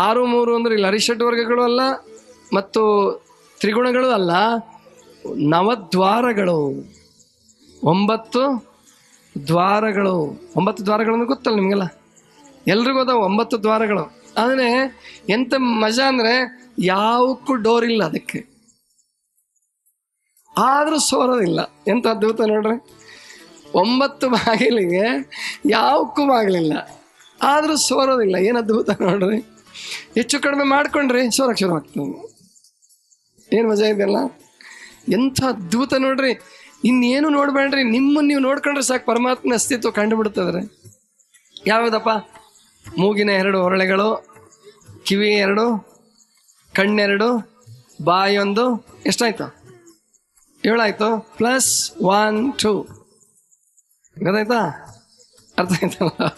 6 3 ಅಂದರೆ ಇಲ್ಲಿ ಅರಿಷಡ್ ವರ್ಗಗಳು ಅಲ್ಲ ಮತ್ತು ತ್ರಿಗುಣಗಳು ಅಲ್ಲ, ನವದ್ವಾರಗಳು, 9 ದ್ವಾರಗಳು. 9 ದ್ವಾರಗಳನ್ನು ಗೊತ್ತಲ್ಲ ನಿಮಗೆಲ್ಲ, ಎಲ್ರಿಗೂ ಅದಾವ 9 ದ್ವಾರಗಳು. ಆದರೆ ಎಂತ ಮಜಾ ಅಂದರೆ ಯಾವಕ್ಕೂ ಡೋರ್ ಇಲ್ಲ ಅದಕ್ಕೆ, ಆದರೂ ಸೋರೋದಿಲ್ಲ. ಎಂತ ಅದ್ಭುತ ನೋಡ್ರಿ, 9 ಬಾಗಿಲಿಗೆ ಯಾವಕ್ಕೂ ಬಾಗಿಲಿಲ್ಲ, ಆದರೂ ಸೋರೋದಿಲ್ಲ. ಏನು ಅದ್ಭುತ ನೋಡ್ರಿ. ಹೆಚ್ಚು ಕಡಿಮೆ ಮಾಡ್ಕೊಂಡ್ರಿ ಸೋರಕ್ಕೆ ಶುರು ಆಗ್ತದೆ. ಏನು ಮಜಾ ಇದೆಯಲ್ಲ, ಎಂಥ ಅದ್ಭುತ ನೋಡ್ರಿ. ಇನ್ನೇನು ನೋಡ್ಬೇಡ್ರಿ, ನಿಮ್ಮನ್ನು ನೀವು ನೋಡ್ಕೊಂಡ್ರೆ ಸಾಕು, ಪರಮಾತ್ಮನ ಅಸ್ತಿತ್ವ ಕಂಡುಬಿಡ್ತದ್ರೆ. ಯಾವುದಪ್ಪ? ಮೂಗಿನ 2 ಹೊರಳೆಗಳು, ಕಿವಿ 2, ಕಣ್ಣೆರಡು, ಬಾಯಿ 1, ಎಷ್ಟಾಯ್ತು? 7 ಆಯ್ತು. +1 2 ಗೊತ್ತಾಯ್ತಾ? ಅರ್ಥ ಆಯ್ತಲ್ಲ?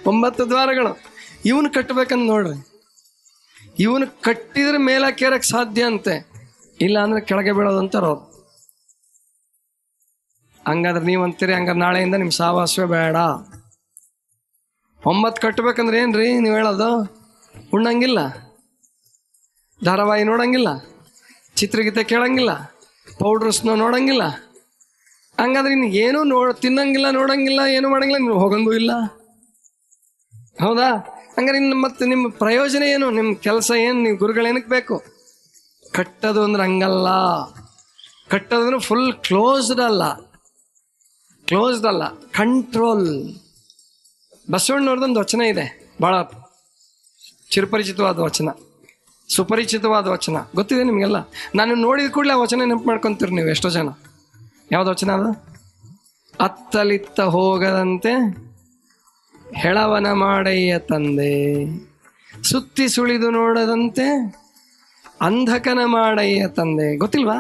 9 ದ್ವಾರಗಳು. ಇವನು ಕಟ್ಟಬೇಕಂತ ನೋಡ್ರಿ. ಇವನು ಕಟ್ಟಿದ್ರೆ ಮೇಲಕ್ಕೇರಕ್ಕೆ ಸಾಧ್ಯ ಅಂತೆ, ಇಲ್ಲ ಅಂದ್ರೆ ಕೆಳಗೆ ಬೀಳೋದಂತಾರ ಅವ್ರು. ಹಂಗಾದ್ರೆ ನೀವು ಅಂತೀರಿ, ಹಂಗಾರೆ ನಾಳೆಯಿಂದ ನಿಮ್ಮ ಸಾವಾಸವೇ ಬೇಡ. 9 ಕಟ್ಟಬೇಕಂದ್ರೆ ಏನ್ರಿ ನೀವು ಹೇಳೋದು? ಉಣ್ಣಂಗಿಲ್ಲ, ಧಾರಾವಾಹಿ ನೋಡಂಗಿಲ್ಲ, ಚಿತ್ರಗೀತೆ ಕೇಳಂಗಿಲ್ಲ, ಪೌಡ್ರಸ್ನೋ ನೋಡಂಗಿಲ್ಲ. ಹಂಗಾದ್ರೆ ಇನ್ನು ಏನೂ ತಿನ್ನಂಗಿಲ್ಲ, ನೋಡಂಗಿಲ್ಲ, ಏನು ಮಾಡಂಗಿಲ್ಲ, ನೀವು ಹೋಗಂಗೂ ಇಲ್ಲ. ಹೌದಾ? ಹಂಗಾರೆ ಇನ್ನು ಮತ್ತೆ ನಿಮ್ಮ ಪ್ರಯೋಜನ ಏನು? ನಿಮ್ಮ ಕೆಲಸ ಏನು? ನೀವು ಗುರುಗಳೇನಕ್ಕೆ ಬೇಕು? ಕಟ್ಟೋದು ಅಂದ್ರೆ ಹಂಗಲ್ಲ. ಕಟ್ಟೋದಂದ್ರೆ ಫುಲ್ ಕ್ಲೋಸ್ಡ್ ಅಲ್ಲ, ಕಂಟ್ರೋಲ್. ಬಸವಣ್ಣವ್ರದ್ದೊಂದು ವಚನ ಇದೆ, ಭಾಳ ಚಿರಪರಿಚಿತವಾದ ವಚನ, ಸುಪರಿಚಿತವಾದ ವಚನ, ಗೊತ್ತಿದೆ ನಿಮಗೆಲ್ಲ. ನಾನು ನೋಡಿದ ಕೂಡಲೇ ಆ ವಚನ ನೆನಪು ಮಾಡ್ಕೊತೀರಿ ನೀವು ಎಷ್ಟೋ ಜನ. ಯಾವ್ದು ವಚನ ಅದು? ಅತ್ತಲಿತ್ತ ಹೋಗದಂತೆ ಹೆಳವನ ಮಾಡಯ್ಯ ತಂದೆ, ಸುತ್ತಿ ಸುಳಿದು ನೋಡದಂತೆ ಅಂಧಕನ ಮಾಡಯ್ಯ ತಂದೆ. ಗೊತ್ತಿಲ್ವಾ?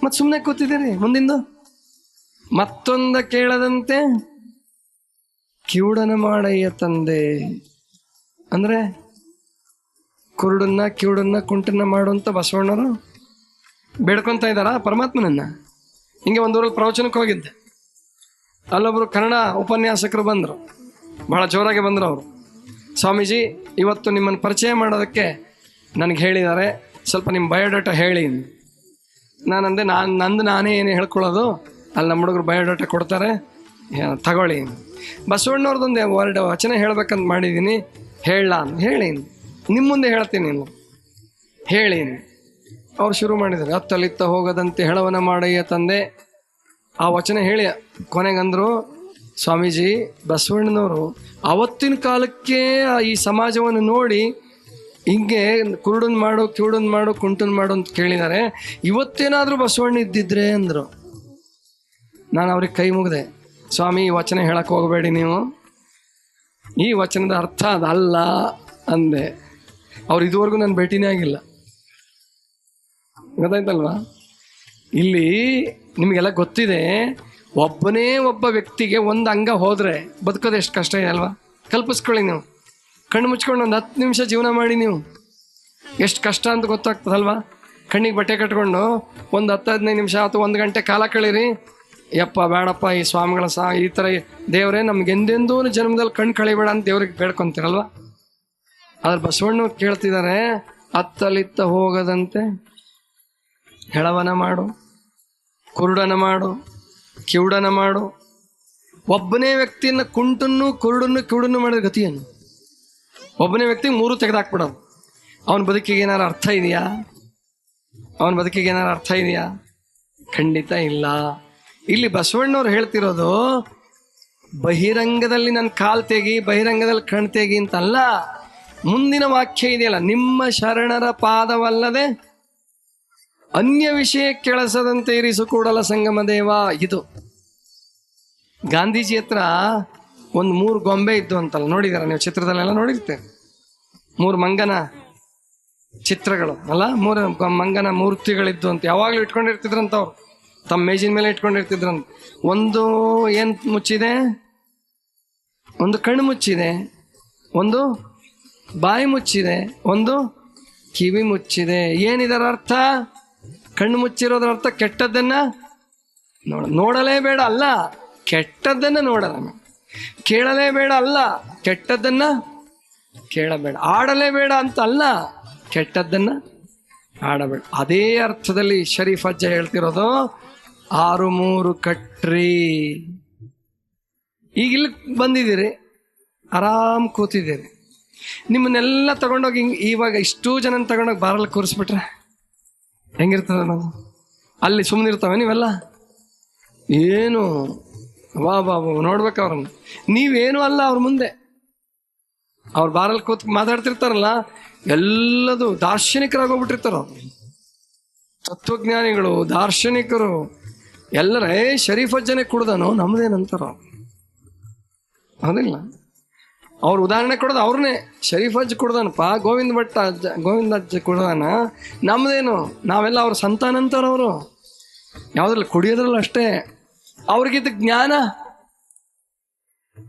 ಮತ್ತೆ ಸುಮ್ಮನೆ ಕೂತಿದ್ದೀರಿ. ಮುಂದಿಂದು, ಮತ್ತೊಂದ ಕೇಳದಂತೆ ಕಿವುಡನ ಮಾಡಯ್ಯ ತಂದೆ. ಅಂದರೆ ಕುರುಡನ್ನ, ಕಿವುಡನ್ನ, ಕುಂಟನ್ನ ಮಾಡುವಂಥ ಬಸವಣ್ಣವರು ಬೇಡ್ಕೊತಾ ಇದ್ದಾರ ಪರಮಾತ್ಮನನ್ನ. ಹಿಂಗೆ ಒಂದೂರಲ್ಲಿ ಪ್ರವಚನಕ್ಕೆ ಹೋಗಿದ್ದೆ, ಅಲ್ಲೊಬ್ರು ಕನ್ನಡ ಉಪನ್ಯಾಸಕರು ಬಂದರು, ಭಾಳ ಜೋರಾಗಿ ಬಂದರು ಅವರು. ಸ್ವಾಮೀಜಿ, ಇವತ್ತು ನಿಮ್ಮನ್ನು ಪರಿಚಯ ಮಾಡೋದಕ್ಕೆ ನನಗೆ ಹೇಳಿದ್ದಾರೆ, ಸ್ವಲ್ಪ ನಿಮ್ಮ ಬಯೋಡಾಟಾ ಹೇಳಿ. ನಾನಂದೆ, ನಾನೇ ಏನು ಹೇಳ್ಕೊಳ್ಳೋದು, ಅಲ್ಲಿ ನಮ್ಮ ಹುಡುಗರು ಬಯೋಡಾಟಾ ಕೊಡ್ತಾರೆ, ತಗೊಳ್ಳಿ. ಬಸವಣ್ಣವ್ರದ್ದೊಂದು ವಚನ ಹೇಳ್ಬೇಕಂತ ಮಾಡಿದ್ದೀನಿ, ಹೇಳಿ, ನಿಮ್ಮ ಮುಂದೆ ಹೇಳ್ತೀನಿ, ಹೇಳಿ. ಅವ್ರು ಶುರು ಮಾಡಿದ್ದಾರೆ, ಅತ್ತಲಿತ್ತ ಹೋಗದಂತೆ ಹೆಳವನ ಮಾಡಯ್ಯ ತಂದೆ. ಆ ವಚನ ಹೇಳಿ ಕೊನೆಗಂದರು, ಸ್ವಾಮೀಜಿ, ಬಸವಣ್ಣನವರು ಅವತ್ತಿನ ಕಾಲಕ್ಕೆ ಈ ಸಮಾಜವನ್ನು ನೋಡಿ ಹಿಂಗೆ ಕುರುಡನ್ ಮಾಡು, ಕಿವುಡನ್ ಮಾಡು, ಕುಂಟನ್ ಮಾಡು ಅಂತ ಕೇಳಿದ್ದಾರೆ. ಇವತ್ತೇನಾದರೂ ಬಸವಣ್ಣ ಇದ್ದಿದ್ರೆ ಅಂದರು. ನಾನು ಅವ್ರಿಗೆ ಕೈ ಮುಗಿದೆ, ಸ್ವಾಮಿ, ಈ ವಚನ ಹೇಳಕ್ಕೆ ಹೋಗಬೇಡಿ ನೀವು, ಈ ವಚನದ ಅರ್ಥ ಅದಲ್ಲ ಅಂದೆ. ಅವ್ರು ಇದುವರೆಗೂ ನಾನು ಭೇಟಿನೇ ಆಗಿಲ್ಲ. ಗೊತ್ತಾಯ್ತಲ್ವಾ? ಇಲ್ಲಿ ನಿಮಗೆಲ್ಲ ಗೊತ್ತಿದೆ, ಒಬ್ಬನೇ ಒಬ್ಬ ವ್ಯಕ್ತಿಗೆ ಒಂದು ಅಂಗ ಹೋದರೆ ಬದುಕೋದು ಎಷ್ಟು ಕಷ್ಟ ಇದೆ ಅಲ್ವಾ? ಕಲ್ಪಿಸ್ಕೊಳ್ಳಿ ನೀವು. ಕಣ್ಣು ಮುಚ್ಕೊಂಡು ಒಂದು 10 ನಿಮಿಷ ಜೀವನ ಮಾಡಿ, ನೀವು ಎಷ್ಟು ಕಷ್ಟ ಅಂತ ಗೊತ್ತಾಗ್ತದಲ್ವಾ? ಕಣ್ಣಿಗೆ ಬಟ್ಟೆ ಕಟ್ಕೊಂಡು ಒಂದು 10-15 ನಿಮಿಷ ಅಥವಾ 1 ಗಂಟೆ ಕಾಲ ಕಳೀರಿ. ಯಪ್ಪ ಬೇಡಪ್ಪ, ಈ ಸ್ವಾಮಿಗಳ ಈ ಥರ ದೇವರೇ ನಮ್ಗೆ ಎಂದೆಂದೂ ಜನ್ಮದಲ್ಲಿ ಕಣ್ಣು ಕಳಿಬೇಡ ಅಂತ ದೇವ್ರಿಗೆ ಬೇಡ್ಕೊತೀರಲ್ವ? ಆದ್ರೆ ಬಸವಣ್ಣ ಕೇಳ್ತಿದ್ದಾರೆ, ಅತ್ತಲಿತ್ತ ಹೋಗದಂತೆ ಹೆಳವನ ಮಾಡು, ಕುರುಡನ ಮಾಡು, ಕಿವುಡನ ಮಾಡು. ಒಬ್ಬನೇ ವ್ಯಕ್ತಿಯನ್ನು ಕುಂಟನ್ನು, ಕುರುಡನ್ನು, ಕಿವುಡನ್ನು ಮಾಡಿದ ಗತಿಯನ್ನು ಒಬ್ಬನೇ ವ್ಯಕ್ತಿ 3 ತೆಗೆದಾಕ್ಬಿಡೋದು. ಅವನ ಬದುಕಿಗೆ ಏನಾರು ಅರ್ಥ ಇದೆಯಾ? ಖಂಡಿತ ಇಲ್ಲ. ಇಲ್ಲಿ ಬಸವಣ್ಣವ್ರು ಹೇಳ್ತಿರೋದು, ಬಹಿರಂಗದಲ್ಲಿ ನನ್ನ ಕಾಲು ತೆಗಿ, ಬಹಿರಂಗದಲ್ಲಿ ಕಣ್ ತೆಗಿ ಅಂತಲ್ಲ. ಮುಂದಿನ ವಾಕ್ಯ ಇದೆಯಲ್ಲ, ನಿಮ್ಮ ಶರಣರ ಪಾದವಲ್ಲದೆ ಅನ್ಯ ವಿಷಯ ಕೆಳಸದಂತೆ ಇರಿಸು ಕೂಡಲ ಸಂಗಮ ದೇವ. ಇದು ಗಾಂಧೀಜಿ ಹತ್ರ ಒಂದು 3 ಗೊಂಬೆ ಇದ್ದು ಅಂತಲ್ಲ, ನೋಡಿದಾರ ನೀವು? ಚಿತ್ರದಲ್ಲೆಲ್ಲ ನೋಡಿರ್ತೇವೆ, 3 ಮಂಗನ ಚಿತ್ರಗಳು ಅಲ್ಲ, 3 ಮಂಗನ ಮೂರ್ತಿಗಳಿದ್ದು ಅಂತ ಯಾವಾಗಲೂ ಇಟ್ಕೊಂಡಿರ್ತಿದ್ರಂತ ಅವ್ರು, ತಮ್ಮ ಮೇಜಿನ ಮೇಲೆ ಇಟ್ಕೊಂಡಿರ್ತಿದ್ರಂತ. ಒಂದು ಏನು ಮುಚ್ಚಿದೆ, ಒಂದು ಕಣ್ಣು ಮುಚ್ಚಿದೆ, ಒಂದು ಬಾಯಿ ಮುಚ್ಚಿದೆ, ಒಂದು ಕಿವಿ ಮುಚ್ಚಿದೆ. ಏನಿದರ ಅರ್ಥ? ಕಣ್ಣು ಮುಚ್ಚಿರೋದ್ರ ಅರ್ಥ ಕೆಟ್ಟದ್ದನ್ನ ನೋಡಲೇಬೇಡ ಅಲ್ಲ, ಕೆಟ್ಟದ್ದನ್ನ ನೋಡಲ್ಲ. ಕೇಳಲೇಬೇಡ ಅಲ್ಲ, ಕೆಟ್ಟದ್ದನ್ನ ಕೇಳಬೇಡ. ಆಡಲೇಬೇಡ ಅಂತ ಅಲ್ಲ, ಕೆಟ್ಟದ್ದನ್ನ ಆಡಬೇಡ. ಅದೇ ಅರ್ಥದಲ್ಲಿ ಶರೀಫ್ ಅಜ್ಜ ಹೇಳ್ತಿರೋದು 6-3 ಕಟ್ರಿ. ಈಗ ಇಲ್ಲಿ ಬಂದಿದ್ದೀರಿ, ಆರಾಮ್ ಕೂತಿದ್ದೀರಿ. ನಿಮ್ಮನ್ನೆಲ್ಲ ತಗೊಂಡೋಗಿ ಇವಾಗ ಇಷ್ಟೂ ಜನ ತಗೊಂಡೋಗಿ ಬಾರಲ್ಲಿ ಕೂರಿಸ್ಬಿಟ್ರೆ ಹೆಂಗಿರ್ತದೆ? ನಾವು ಅಲ್ಲಿ ಸುಮ್ಮನೆ ಇರ್ತಾವೆ ನೀವೆಲ್ಲ? ಏನು ವಾ ಬಾಬು ನೋಡ್ಬೇಕು ಅವ್ರನ್ನ. ನೀವೇನು ಅಲ್ಲ ಅವ್ರ ಮುಂದೆ. ಅವ್ರ ಬಾರಲ್ಲಿ ಕೂತ್ ಮಾತಾಡ್ತಿರ್ತಾರಲ್ಲ, ಎಲ್ಲದು ದಾರ್ಶನಿಕರಾಗೋಗ್ಬಿಟ್ಟಿರ್ತಾರ. ತತ್ವಜ್ಞಾನಿಗಳು, ದಾರ್ಶನಿಕರು ಎಲ್ಲರೇ ಶರೀಫ್ ಅಜ್ಜನೇ ಕುಡ್ದನೋ ನಮ್ದೇನಂತಾರ. ಹೌದಿಲ್ಲ? ಅವ್ರ ಉದಾಹರಣೆ ಕೊಡೋದು ಅವ್ರನ್ನೇ. ಶರೀಫ್ ಅಜ್ಜ ಕುಡ್ದಾನಪ್ಪ, ಗೋವಿಂದ ಭಟ್ಟ ಅಜ್ಜ, ಗೋವಿಂದ ಅಜ್ಜ ಕುಡ್ದಾನ, ನಮ್ದೇನು? ನಾವೆಲ್ಲ ಅವ್ರ ಸಂತಾನ ಅಂತಾರ. ಅವರು ಯಾವ್ದ್ರಲ್ಲಿ? ಕುಡಿಯೋದ್ರಲ್ಲ ಅಷ್ಟೇ. ಅವ್ರಿಗಿದ್ದ ಜ್ಞಾನ.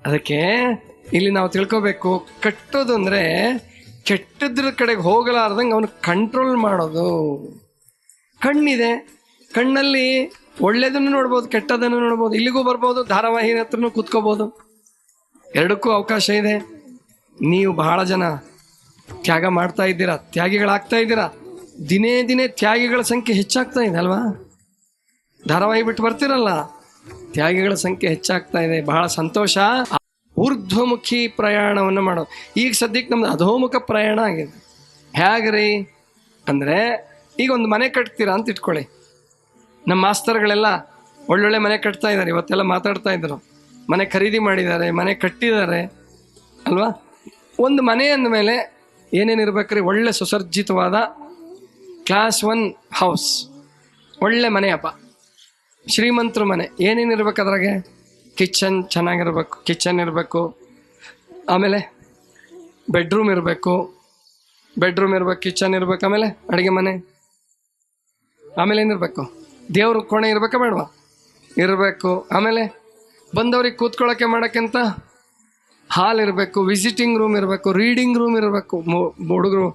ಅದಕ್ಕೆ ಇಲ್ಲಿ ನಾವು ತಿಳ್ಕೋಬೇಕು, ಕಟ್ಟೋದು ಅಂದ್ರೆ ಕೆಟ್ಟದ್ರ ಕಡೆಗೆ ಹೋಗಲಾರ್ದಂಗೆ ಅವನು ಕಂಟ್ರೋಲ್ ಮಾಡೋದು. ಕಣ್ಣಿದೆ, ಕಣ್ಣಲ್ಲಿ ಒಳ್ಳೇದನ್ನು ನೋಡ್ಬೋದು, ಕೆಟ್ಟದನ್ನು ನೋಡ್ಬೋದು, ಇಲ್ಲಿಗೂ ಬರ್ಬೋದು, ಧಾರಾವಾಹಿ ಹತ್ರನೂ ಕೂತ್ಕೋಬೋದು, ಎರಡಕ್ಕೂ ಅವಕಾಶ ಇದೆ. ನೀವು ಬಹಳ ಜನ ತ್ಯಾಗ ಮಾಡ್ತಾ ಇದ್ದೀರಾ, ತ್ಯಾಗಿಗಳಾಗ್ತಾ ಇದ್ದೀರಾ. ದಿನೇ ದಿನೇ ತ್ಯಾಗಿಗಳ ಸಂಖ್ಯೆ ಹೆಚ್ಚಾಗ್ತಾ ಇದೆ ಅಲ್ವಾ? ಧಾರಾವಾಹಿ ಬಿಟ್ಟು ಬರ್ತಿರಲ್ಲ, ತ್ಯಾಗಿಗಳ ಸಂಖ್ಯೆ ಹೆಚ್ಚಾಗ್ತಾ ಇದೆ. ಬಹಳ ಸಂತೋಷ. ಊರ್ಧ್ವಮುಖಿ ಪ್ರಯಾಣವನ್ನು ಮಾಡೋದು. ಈಗ ಸದ್ಯಕ್ಕೆ ನಮ್ದು ಅಧೋಮುಖ ಪ್ರಯಾಣ ಆಗಿದೆ. ಹೇಗ್ರಿ ಅಂದರೆ, ಈಗ ಒಂದು ಮನೆ ಕಟ್ತೀರಾ ಅಂತ ಇಟ್ಕೊಳ್ಳಿ. ನಮ್ಮ ಮಾಸ್ತರ್ಗಳೆಲ್ಲ ಒಳ್ಳೊಳ್ಳೆ ಮನೆ ಕಟ್ತಾ ಇದ್ದಾರೆ. ಇವತ್ತೆಲ್ಲ ಮಾತಾಡ್ತಾ ಇದ್ರು, ಮನೆ ಖರೀದಿ ಮಾಡಿದ್ದಾರೆ, ಮನೆ ಕಟ್ಟಿದ್ದಾರೆ ಅಲ್ವಾ? ಒಂದು ಮನೆ ಅಂದಮೇಲೆ ಏನೇನಿರ್ಬೇಕ್ರಿ? ಒಳ್ಳೆ ಸುಸರ್ಜಿತವಾದ ಕ್ಲಾಸ್ 1 ಹೌಸ್, ಒಳ್ಳೆ ಮನೆಯಪ್ಪ, ಶ್ರೀಮಂತರ ಮನೆ. ಏನೇನಿರ್ಬೇಕು ಅದ್ರಾಗೆ? ಕಿಚನ್ ಚೆನ್ನಾಗಿರ್ಬೇಕು, ಕಿಚನ್ ಇರಬೇಕು, ಆಮೇಲೆ ಬೆಡ್ರೂಮ್ ಇರಬೇಕು, ಕಿಚನ್ ಇರ್ಬೇಕು, ಆಮೇಲೆ ಅಡುಗೆ ಮನೆ, ಆಮೇಲೆ ಏನಿರ್ಬೇಕು? ದೇವ್ರ ಕೋಣೆ ಇರ್ಬೇಕಾ ಬೇಡವಾ? ಇರಬೇಕು. ಆಮೇಲೆ ಬಂದವ್ರಿಗೆ ಕೂತ್ಕೊಳ್ಳೋಕ್ಕೆ ಮಾಡೋಕ್ಕಿಂತ ಹಾಲ್ ಇರಬೇಕು, ವಿಸಿಟಿಂಗ್ ರೂಮ್ ಇರಬೇಕು, ರೀಡಿಂಗ್ ರೂಮ್ ಇರಬೇಕು. ಹುಡುಗರು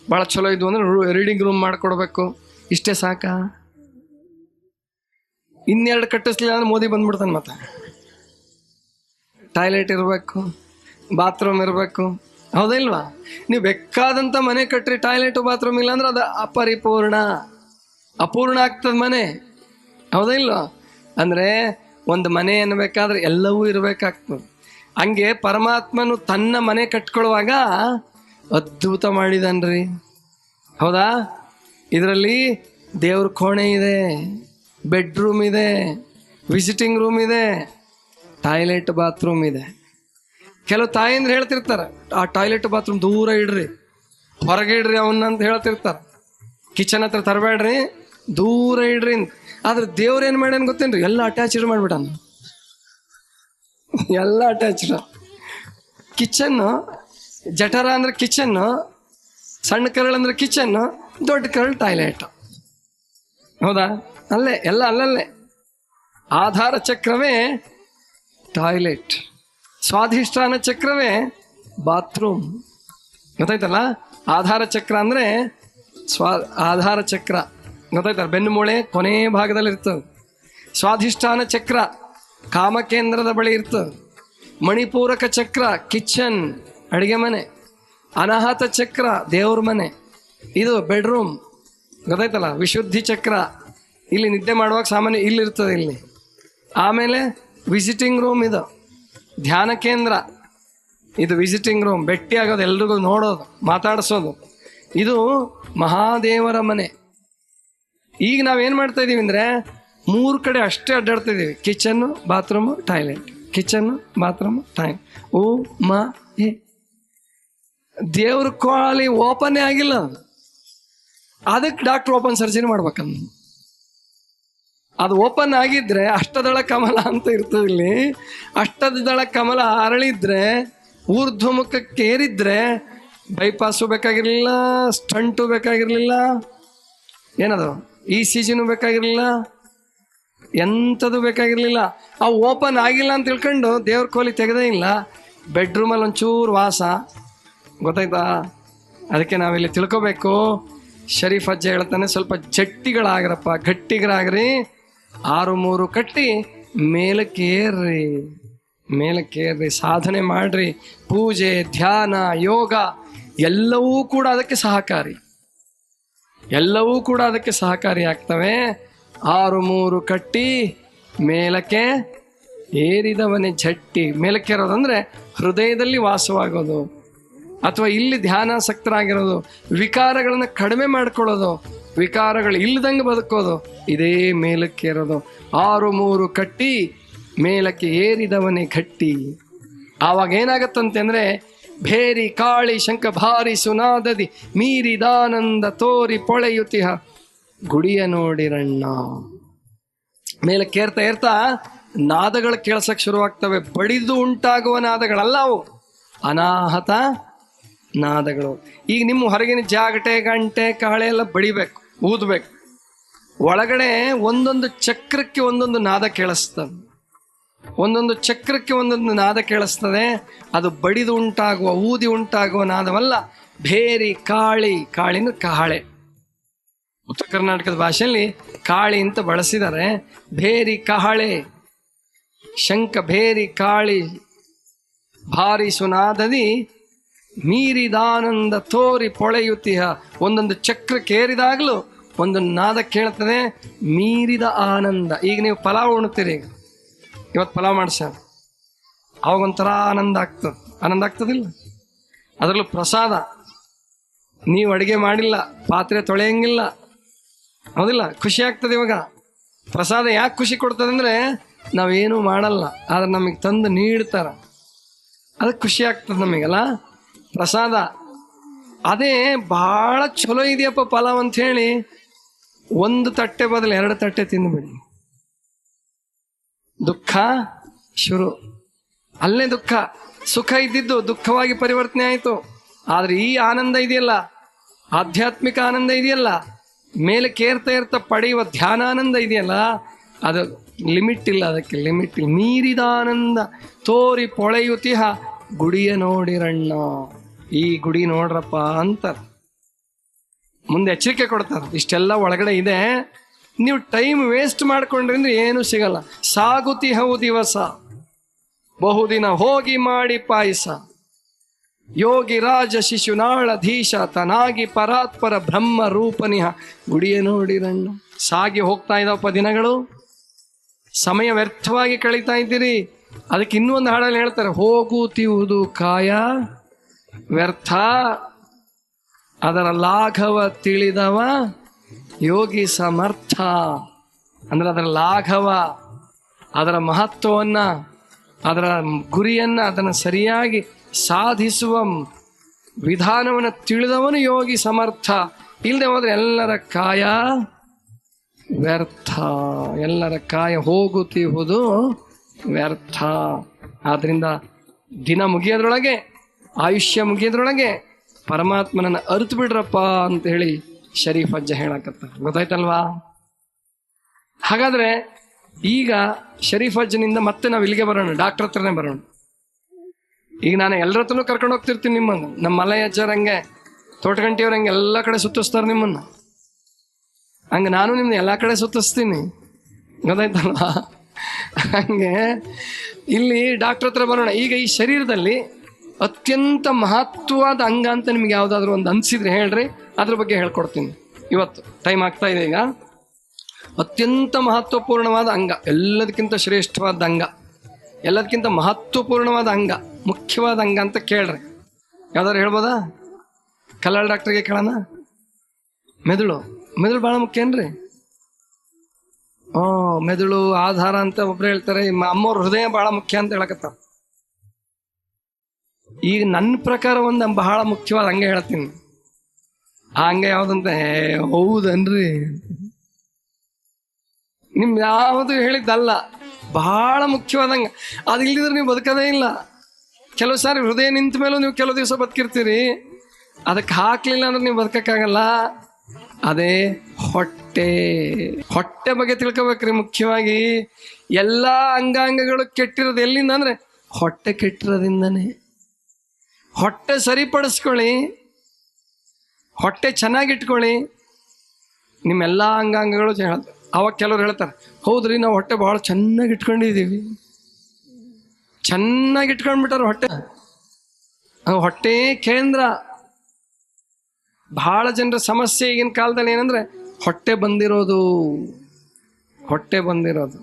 ಭಾಳ ಚಲೋ ಇದ್ವು ಅಂದರೆ ರೀಡಿಂಗ್ ರೂಮ್ ಮಾಡಿಕೊಡ್ಬೇಕು. ಇಷ್ಟೇ ಸಾಕಾ? ಇನ್ನೆರಡು ಕಟ್ಟಿಸ್ಲಿಲ್ಲ ಅಂದ್ರೆ ಮೋದಿ ಬಂದ್ಬಿಡ್ತಾನೆ. ಮತ್ತೆ ಟಾಯ್ಲೆಟ್ ಇರಬೇಕು, ಬಾತ್ರೂಮ್ ಇರಬೇಕು. ಹೌದಾ ಇಲ್ವಾ? ನೀವು ಬೇಕಾದಂಥ ಮನೆ ಕಟ್ಟ್ರಿ, ಟಾಯ್ಲೆಟು ಬಾತ್ರೂಮ್ ಇಲ್ಲ ಅಂದ್ರೆ ಅದು ಅಪೂರ್ಣ ಆಗ್ತದೆ ಮನೆ. ಹೌದಾ ಇಲ್ವಾ? ಅಂದರೆ ಒಂದು ಮನೆ ಅನ್ನಬೇಕಾದ್ರೆ ಎಲ್ಲವೂ ಇರಬೇಕಾಗ್ತದೆ. ಹಂಗೆ ಪರಮಾತ್ಮನು ತನ್ನ ಮನೆ ಕಟ್ಕೊಳ್ಳುವಾಗ ಅದ್ಭುತ ಮಾಡಿದನ್ರಿ. ಹೌದಾ? ಇದರಲ್ಲಿ ದೇವ್ರ ಕೋಣೆ ಇದೆ, ಬೆಡ್ರೂಮ್ ಇದೆ, ವಿಸಿಟಿಂಗ್ ರೂಮ್ ಇದೆ, ಟಾಯ್ಲೆಟ್ ಬಾತ್ರೂಮ್ ಇದೆ. ಕೆಲವು ತಾಯಿಂದ್ರೆ ಹೇಳ್ತಿರ್ತಾರೆ, ಆ ಟಾಯ್ಲೆಟ್ ಬಾತ್ರೂಮ್ ದೂರ ಇಡ್ರಿ, ಹೊರಗೆ ಇಡ್ರಿ ಅವನ್ನ ಅಂತ ಹೇಳ್ತಿರ್ತಾರೆ. ಕಿಚನ್ ಹತ್ರ ತರಬೇಡ್ರಿ, ದೂರ ಇಡ್ರಿ ಅಂತ. ಆದ್ರೆ ದೇವ್ರೇನು ಮಾಡ್ಯಾನ ಗೊತ್ತೇನ್ರಿ? ಎಲ್ಲ ಅಟ್ಯಾಚ್ಡ್ ಮಾಡಿಬಿಟ್ಟಾನ. ಎಲ್ಲ ಅಟ್ಯಾಚ್ಡ್. ಕಿಚನ್ನು, ಜಠರ ಅಂದ್ರೆ ಕಿಚನ್ನು, ಸಣ್ಣ ಕರಳು ಅಂದ್ರೆ ಕಿಚನ್ನು, ದೊಡ್ಡ ಕರಳು ಟಾಯ್ಲೆಟ್. ಹೌದಾ? ಅಲ್ಲೇ ಎಲ್ಲ ಅಲ್ಲಲ್ಲೇ. ಆಧಾರ ಚಕ್ರವೇ ಟಾಯ್ಲೆಟ್, ಸ್ವಾಧಿಷ್ಠಾನ ಚಕ್ರವೇ ಬಾತ್ರೂಮ್. ಗೊತ್ತಾಯ್ತಲ್ಲ? ಆಧಾರ ಚಕ್ರ ಅಂದರೆ ಆಧಾರ ಚಕ್ರ ಗೊತ್ತಾಯ್ತಲ್ಲ? ಬೆನ್ನು ಮೂಳೆ ಕೊನೆ ಭಾಗದಲ್ಲಿ ಇರ್ತದೆ. ಸ್ವಾಧಿಷ್ಠಾನ ಚಕ್ರ ಕಾಮಕೇಂದ್ರದ ಬಳಿ ಇರ್ತದೆ. ಮಣಿಪೂರಕ ಚಕ್ರ ಕಿಚನ್, ಅಡುಗೆ ಮನೆ. ಅನಾಹತ ಚಕ್ರ ದೇವ್ರ ಮನೆ, ಇದು ಬೆಡ್ರೂಮ್. ಗೊತ್ತಾಯ್ತಲ್ಲ? ವಿಶುದ್ಧಿ ಚಕ್ರ ಇಲ್ಲಿ ನಿದ್ದೆ ಮಾಡುವಾಗ ಸಾಮಾನ್ಯ ಇಲ್ಲಿರ್ತದೆ ಇಲ್ಲಿ. ಆಮೇಲೆ ವಿಸಿಟಿಂಗ್ ರೂಮ್, ಇದು ಧ್ಯಾನ ಕೇಂದ್ರ, ಇದು ವಿಸಿಟಿಂಗ್ ರೂಮ್. ಭೇಟಿ ಆಗೋದು, ಎಲ್ರಿಗೂ ನೋಡೋದು, ಮಾತಾಡಿಸೋದು, ಇದು ಮಹಾದೇವರ ಮನೆ. ಈಗ ನಾವೇನು ಮಾಡ್ತಾ ಇದ್ದೀವಿ ಅಂದರೆ 3 ಕಡೆ ಅಷ್ಟೇ ಅಡ್ಡಾಡ್ತಾ ಇದ್ದೀವಿ. Kitchen, bathroom, toilet, kitchen, bathroom, toilet. ದೇವ್ರ ಕೋಳಿ ಓಪನ್ನೇ ಆಗಿಲ್ಲ. ಅದಕ್ಕೆ ಡಾಕ್ಟ್ರ್ ಓಪನ್ ಸರ್ಜರಿ ಮಾಡ್ಬೇಕಂದ. ಅದು ಓಪನ್ ಆಗಿದ್ರೆ ಅಷ್ಟದಳ ಕಮಲ ಅಂತ ಇರ್ತದೆ ಇಲ್ಲಿ. ಅಷ್ಟದಳ ಕಮಲ ಅರಳಿದ್ರೆ, ಊರ್ಧ್ವಮುಖಕ್ಕೆ ಏರಿದ್ರೆ ಬೈಪಾಸು ಬೇಕಾಗಿರಲಿಲ್ಲ, ಸ್ಟಂಟು ಬೇಕಾಗಿರಲಿಲ್ಲ, ಏನದು ECGನೂ ಬೇಕಾಗಿರಲಿಲ್ಲ, ಎಂಥದ್ದು ಬೇಕಾಗಿರಲಿಲ್ಲ. ಆ ಓಪನ್ ಆಗಿಲ್ಲ ಅಂತ ತಿಳ್ಕೊಂಡು ದೇವ್ರ ಕೋಲಿ ತೆಗೆದೇ ಇಲ್ಲ. ಬೆಡ್ರೂಮಲ್ಲಿ ಒಂಚೂರು ವಾಸ. ಗೊತ್ತಾಯ್ತಾ? ಅದಕ್ಕೆ ನಾವಿಲ್ಲಿ ತಿಳ್ಕೊಬೇಕು. ಶರೀಫ್ ಅಜ್ಜ ಹೇಳ್ತಾನೆ, ಸ್ವಲ್ಪ ಜಟ್ಟಿಗಳಾಗ್ರಪ್ಪ, ಗಟ್ಟಿಗರಾಗ್ರಿ, 6-3 ಕಟ್ಟಿ ಮೇಲಕ್ಕೆ ಏರ್ರಿ. ಮೇಲಕ್ಕೇರ್ರಿ, ಸಾಧನೆ ಮಾಡ್ರಿ. ಪೂಜೆ, ಧ್ಯಾನ, ಯೋಗ ಎಲ್ಲವೂ ಕೂಡ ಅದಕ್ಕೆ ಸಹಕಾರಿ, ಎಲ್ಲವೂ ಕೂಡ ಅದಕ್ಕೆ ಸಹಕಾರಿ ಆಗ್ತವೆ. 6 ಕಟ್ಟಿ ಮೇಲಕ್ಕೆ ಏರಿದವನೇ ಝಟ್ಟಿ. ಮೇಲಕ್ಕೇರೋದಂದ್ರೆ ಹೃದಯದಲ್ಲಿ ವಾಸವಾಗೋದು, ಅಥವಾ ಇಲ್ಲಿ ಧ್ಯಾನಾಸಕ್ತರಾಗಿರೋದು, ವಿಕಾರಗಳನ್ನು ಕಡಿಮೆ ಮಾಡ್ಕೊಳ್ಳೋದು, ವಿಕಾರಗಳು ಇಲ್ಲದಂಗೆ ಬದುಕೋದು, ಇದೇ ಮೇಲಕ್ಕೇರೋದು. 6 ಕಟ್ಟಿ ಮೇಲಕ್ಕೆ ಏರಿದವನೇ ಗಟ್ಟಿ. ಆವಾಗ ಏನಾಗತ್ತಂತೆ ಅಂದರೆ, ಭೇರಿ ಕಾಳಿ ಶಂಖ ಭಾರಿ ಸುನಾದದಿ ಮೀರಿದಾನಂದ ತೋರಿ ಪೊಳೆಯುತಿಹ ಗುಡಿಯ ನೋಡಿರಣ್ಣ. ಮೇಲಕ್ಕೇರ್ತಾ ಏರ್ತಾ ನಾದಗಳು ಕೇಳ್ಸಕ್ಕೆ ಶುರುವಾಗ್ತವೆ. ಬಡಿದು ಉಂಟಾಗುವ ನಾದಗಳಲ್ಲ ಅವು, ಅನಾಹತ ನಾದಗಳು. ಈಗ ನಿಮ್ಮ ಹೊರಗಿನ ಜಾಗಟೆ, ಗಂಟೆ, ಕಾಳೆ ಎಲ್ಲ ಬಡಿಬೇಕು, ಊದಬೇಕು. ಒಳಗಡೆ ಒಂದೊಂದು ಚಕ್ರಕ್ಕೆ ಒಂದೊಂದು ನಾದ ಕೇಳಿಸ್ತದೆ, ಒಂದೊಂದು ಚಕ್ರಕ್ಕೆ ಒಂದೊಂದು ನಾದ ಕೇಳಿಸ್ತದೆ. ಅದು ಬಡಿದು ಉಂಟಾಗುವ, ಊದಿ ಉಂಟಾಗುವ ನಾದವಲ್ಲ. ಭೇರಿ ಕಾಳಿ, ಕಾಳಿನ ಕಹಳೆ, ಉತ್ತರ ಕರ್ನಾಟಕದ ಭಾಷೆಯಲ್ಲಿ ಕಾಳಿ ಅಂತ ಬಳಸಿದ್ದಾರೆ. ಭೇರಿ ಕಹಳೆ, ಶಂಖ ಭೇರಿ ಕಾಳಿ ಭಾರಿ ಸುನಾದದಿ ಮೀರಿದಾನಂದ ತೋರಿ ಪೊಳೆಯುತಿಹ. ಒಂದೊಂದು ಚಕ್ರಕ್ಕೆ ಏರಿದಾಗಲೂ ಒಂದೊಂದು ನಾದ ಕೇಳ್ತದೆ, ಮೀರಿದ ಆನಂದ. ಈಗ ನೀವು ಪಲಾವ್ ಉಣ್ತೀರಿ, ಇವತ್ತು ಪಲಾವ್ ಮಾಡ್ಸ್ಯಾರ, ಅವಾಗೊಂಥರ ಆನಂದ ಆಗ್ತದೆ. ಆನಂದ ಆಗ್ತದಿಲ್ಲ? ಅದರಲ್ಲೂ ಪ್ರಸಾದ, ನೀವು ಅಡುಗೆ ಮಾಡಿಲ್ಲ, ಪಾತ್ರೆ ತೊಳೆಯಂಗಿಲ್ಲ, ಹೌದಿಲ್ಲ? ಖುಷಿ ಆಗ್ತದೆ. ಇವಾಗ ಪ್ರಸಾದ ಯಾಕೆ ಖುಷಿ ಕೊಡ್ತದೆ ಅಂದರೆ, ನಾವೇನೂ ಮಾಡಲ್ಲ, ಆದ್ರೆ ನಮಗೆ ತಂದು ನೀಡ್ತಾರ, ಅದಕ್ಕೆ ಖುಷಿ ಆಗ್ತದೆ ನಮಗಲ್ಲ ಪ್ರಸಾದ. ಅದೇ ಭಾಳ ಚಲೋ ಇದೆಯಪ್ಪ ಪಲಾವ್ ಅಂತ ಹೇಳಿ 1 ತಟ್ಟೆ ಬದಲು 2 ತಟ್ಟೆ ತಿಂದುಬಿಡಿ, ದುಃಖ ಶುರು. ಅಲ್ಲೇ ದುಃಖ, ಸುಖ ಇದ್ದಿದ್ದು ದುಃಖವಾಗಿ ಪರಿವರ್ತನೆ ಆಯಿತು. ಆದರೆ ಈ ಆನಂದ ಇದೆಯಲ್ಲ, ಆಧ್ಯಾತ್ಮಿಕ ಆನಂದ ಇದೆಯಲ್ಲ, ಮೇಲಕ್ಕೇರ್ತಾ ಇರ್ತಾ ಪಡೆಯುವ ಧ್ಯಾನಾನಂದ ಇದೆಯಲ್ಲ, ಅದು ಲಿಮಿಟ್ ಇಲ್ಲ, ಅದಕ್ಕೆ ಲಿಮಿಟ್ ಇಲ್ಲ. ಮೀರಿದ ಆನಂದ ತೋರಿ ಪೊಳೆಯುತಿಹ ಗುಡಿಯ ನೋಡಿರಣ್ಣ. ಈ ಗುಡಿ ನೋಡ್ರಪ್ಪ ಅಂತಾರೆ. ಮುಂದೆ ಎಚ್ಚರಿಕೆ ಕೊಡ್ತಾರೆ, ಇಷ್ಟೆಲ್ಲ ಒಳಗಡೆ ಇದೆ, ನೀವು ಟೈಮ್ ವೇಸ್ಟ್ ಮಾಡ್ಕೊಂಡ್ರಿ ಅಂದ್ರೆ ಏನೂ ಸಿಗಲ್ಲ. ಸಾಗುತಿಹವು ದಿವಸ, ಬಹುದಿನ ಹೋಗಿ ಮಾಡಿ ಪಾಯಸ. ಯೋಗಿ ರಾಜ ಶಿಶುನಾಳಧೀಶ ತನಾಗಿ ಪರಾತ್ಪರ ಬ್ರಹ್ಮ ರೂಪನಿಹ ಗುಡಿಯ ನೋಡಿರಣ್ಣ. ಸಾಗಿ ಹೋಗ್ತಾ ಇದ್ದಾವಪ್ಪ ದಿನಗಳು, ಸಮಯ ವ್ಯರ್ಥವಾಗಿ ಕಳೀತಾ ಇದ್ದೀರಿ. ಅದಕ್ಕೆ ಇನ್ನೂ ಒಂದು ಹಾಡಲ್ಲಿ ಹೇಳ್ತಾರೆ, ಹೋಗುತ್ತಿರುವುದು ಕಾಯ ವ್ಯರ್ಥ, ಅದರ ಲಾಘವ ತಿಳಿದವ ಯೋಗಿ ಸಮರ್ಥ. ಅಂದ್ರೆ ಅದರ ಲಾಘವ, ಅದರ ಮಹತ್ವವನ್ನು, ಅದರ ಗುರಿಯನ್ನು, ಅದನ್ನು ಸರಿಯಾಗಿ ಸಾಧಿಸುವ ವಿಧಾನವನ್ನು ತಿಳಿದವನು ಯೋಗಿ ಸಮರ್ಥ. ಇಲ್ಲದೆ ಹೋದ್ರೆ ಎಲ್ಲರ ಕಾಯ ವ್ಯರ್ಥ, ಎಲ್ಲರ ಕಾಯ ಹೋಗುತ್ತಿರುವುದು ವ್ಯರ್ಥ. ಆದ್ದರಿಂದ ದಿನ ಮುಗಿಯೋದ್ರೊಳಗೆ, ಆಯುಷ್ಯ ಮುಗಿಯೋದ್ರೊಳಗೆ ಪರಮಾತ್ಮನನ್ನು ಅರಿತು ಬಿಡ್ರಪ್ಪ ಅಂತ ಹೇಳಿ ಶರೀಫ್ ಅಜ್ಜ ಹೇಳಕತ್ತ. ಗೊತ್ತಾಯ್ತಲ್ವಾ? ಹಾಗಾದ್ರೆ ಈಗ ಶರೀಫ್ ಅಜ್ಜನಿಂದ ಮತ್ತೆ ನಾವು ಇಲ್ಲಿಗೆ ಬರೋಣ, ಡಾಕ್ಟರ್ ಹತ್ರನೇ ಬರೋಣ. ಈಗ ನಾನು ಎಲ್ಲರ ಹತ್ರನೂ ಕರ್ಕೊಂಡು ಹೋಗ್ತಿರ್ತೀನಿ ನಿಮ್ಮನ್ನು. ನಮ್ಮ ಮಲಯ ಅಜ್ಜರಂಗೆ, ತೋಟಗಂಟಿಯವ್ರಂಗೆ ಎಲ್ಲ ಕಡೆ ಸುತ್ತಿಸ್ತಾರೆ ನಿಮ್ಮನ್ನು. ಹಂಗೆ ನಾನು ನಿಮ್ಮನ್ನ ಎಲ್ಲ ಕಡೆ ಸುತ್ತಿಸ್ತೀನಿ, ಗೊತ್ತಾಯ್ತಲ್ವಾ? ಹಂಗೆ ಇಲ್ಲಿ ಡಾಕ್ಟರ್ ಹತ್ರ ಬರೋಣ. ಈಗ ಈ ಶರೀರದಲ್ಲಿ ಅತ್ಯಂತ ಮಹತ್ವವಾದ ಅಂಗ ಅಂತ ನಿಮ್ಗೆ ಯಾವುದಾದ್ರೂ ಒಂದು ಅನಿಸಿದ್ರೆ ಹೇಳ್ರಿ, ಅದ್ರ ಬಗ್ಗೆ ಹೇಳ್ಕೊಡ್ತೀನಿ. ಇವತ್ತು ಟೈಮ್ ಆಗ್ತಾ ಇದೆ. ಈಗ ಅತ್ಯಂತ ಮಹತ್ವಪೂರ್ಣವಾದ ಅಂಗ, ಎಲ್ಲದಕ್ಕಿಂತ ಶ್ರೇಷ್ಠವಾದ ಅಂಗ, ಎಲ್ಲದಕ್ಕಿಂತ ಮಹತ್ವಪೂರ್ಣವಾದ ಅಂಗ, ಮುಖ್ಯವಾದ ಅಂಗ ಅಂತ ಕೇಳ್ರಿ. ಯಾವ್ದಾದ್ರು ಹೇಳ್ಬೋದಾ? ಕಲ್ಯಾಣ ಡಾಕ್ಟರ್ಗೆ ಕೇಳೋಣ. ಮೆದುಳು, ಮೆದುಳು ಭಾಳ ಮುಖ್ಯ ಏನ್ರಿ? ಮೆದುಳು ಆಧಾರ ಅಂತ ಒಬ್ರು ಹೇಳ್ತಾರೆ, ಅಮ್ಮವ್ರ ಹೃದಯ ಭಾಳ ಮುಖ್ಯ ಅಂತ ಹೇಳಕತ್ತಾರ. ಈಗ ನನ್ನ ಪ್ರಕಾರ ಒಂದು ಬಹಳ ಮುಖ್ಯವಾದ ಅಂಗ ಹೇಳ್ತೀನಿ. ಆ ಅಂಗ ಯಾವ್ದಂತ, ಹೌದನ್ರಿ, ನಿಮ್ ಯಾವುದು ಹೇಳಿದ್ದಲ್ಲ, ಬಹಳ ಮುಖ್ಯವಾದ ಅಂಗ. ಅದು ಇಲ್ದಿದ್ರೆ ನೀವು ಬದುಕೋದೇ ಇಲ್ಲ. ಕೆಲವು ಸಾರಿ ಹೃದಯ ನಿಂತ ಮೇಲೂ ನೀವು ಕೆಲವು ದಿವಸ ಬದುಕಿರ್ತೀರಿ, ಅದಕ್ಕೆ ಹಾಕ್ಲಿಲ್ಲ ಅಂದ್ರೆ ನೀವು ಬದುಕಕ್ಕಾಗಲ್ಲ. ಅದೇ ಹೊಟ್ಟೆ. ಹೊಟ್ಟೆ ಬಗ್ಗೆ ತಿಳ್ಕೊಬೇಕ್ರಿ. ಮುಖ್ಯವಾಗಿ ಎಲ್ಲ ಅಂಗಾಂಗಗಳು ಕೆಟ್ಟಿರೋದು ಎಲ್ಲಿಂದ ಅಂದ್ರೆ ಹೊಟ್ಟೆ ಕೆಟ್ಟಿರೋದ್ರಿಂದನೇ. ಹೊಟ್ಟೆ ಸರಿಪಡಿಸ್ಕೊಳ್ಳಿ, ಹೊಟ್ಟೆ ಚೆನ್ನಾಗಿಟ್ಕೊಳ್ಳಿ, ನಿಮ್ಮೆಲ್ಲ ಅಂಗಾಂಗಗಳು ಅವಾಗ ಕೆಲವ್ರು ಹೇಳ್ತಾರೆ, ಹೌದ್ರಿ ನಾವು ಹೊಟ್ಟೆ ಭಾಳ ಚೆನ್ನಾಗಿ ಇಟ್ಕೊಂಡಿದ್ದೀವಿ. ಚೆನ್ನಾಗಿ ಇಟ್ಕೊಂಡ್ಬಿಟ್ಟಾರ ಹೊಟ್ಟೆ. ಹೊಟ್ಟೆ ಕೇಂದ್ರ. ಬಹಳ ಜನರ ಸಮಸ್ಯೆ ಈಗಿನ ಕಾಲದಲ್ಲಿ ಏನಂದ್ರೆ ಹೊಟ್ಟೆ ಬಂದಿರೋದು. ಹೊಟ್ಟೆ ಬಂದಿರೋದು.